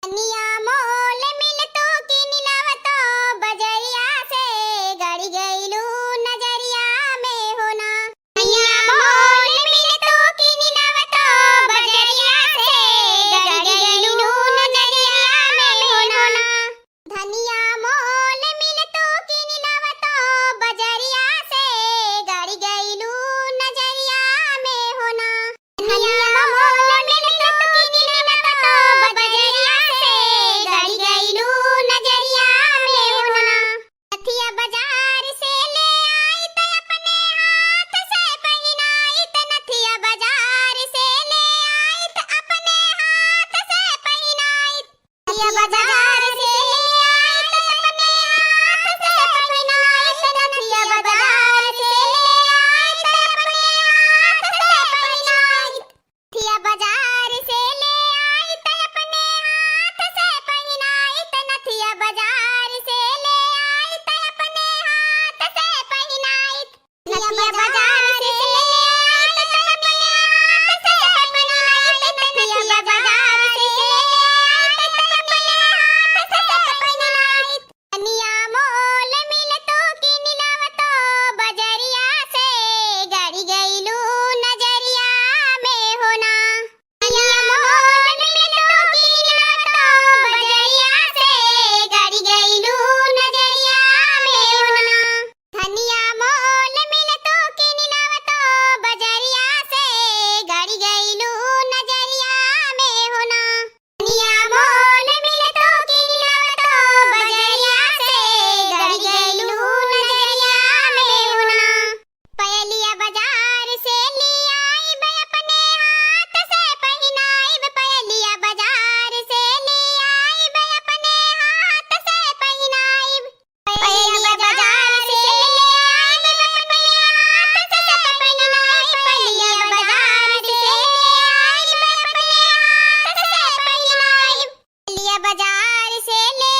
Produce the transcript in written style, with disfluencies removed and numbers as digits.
धनिया मोल मिल तो किन लावतो बजरिया से गड़ी गईलू नजरिया में होना। धनिया मोल मिल तो किन लावतो बजरिया से गड़ी गईलू नजरिया में होना। धनिया मोल मिल तो किन लावतो बजरिया से गड़ी गईलू नजरिया में होना। धनिया मोल मिल तो किन लावतो बजरिया से गड़ी गईलू नजरिया में होना। नथिया बाजार से ले आई त अपने हाथ से पहनाई त नथिया बाजार से ले आई त अपने हाथ से पहनाई। नथिया बाजार से ले आई त अपने हाथ से पहनाई त नथिया बाजार से ले आई त अपने हाथ से पहनाई। नथिया बाजार से ले आई त अपने हाथ से पहनाई त नथिया बाजार से ले आई त अपने हाथ से पहनाई। नथिया बाजार से ले आई त अपने हाथ से पहनाई त नथिया बाजार से ले आई त अपने हाथ से पहनाई। धनिया मोल मिल तो किन लावतो बजरिया से गड़ी गईलू नजरिया में होना। धनिया मोल मिल तो किन लावतो बजरिया से गड़ी गईलू नजरिया में होना। धनिया मोल मिल तो किन लावतो बजरिया से गड़ी गईलू नजरिया में होना। धनिया मोल मिल तो किन लावतो बजरिया से गड़ी गईलू नजरिया में होना। पयलिया बाजार से ली आई बे अपने हाथ से पहनाई। पयलिया बाजार से ली आई बे अपने हाथ से पहनाई। पयलिया बाजार से ले आई बे अपने हाथ से पहनाई। पयलिया बाजार से ले आई बे अपने हाथ से पहनाई। पयलिया बाजार से ले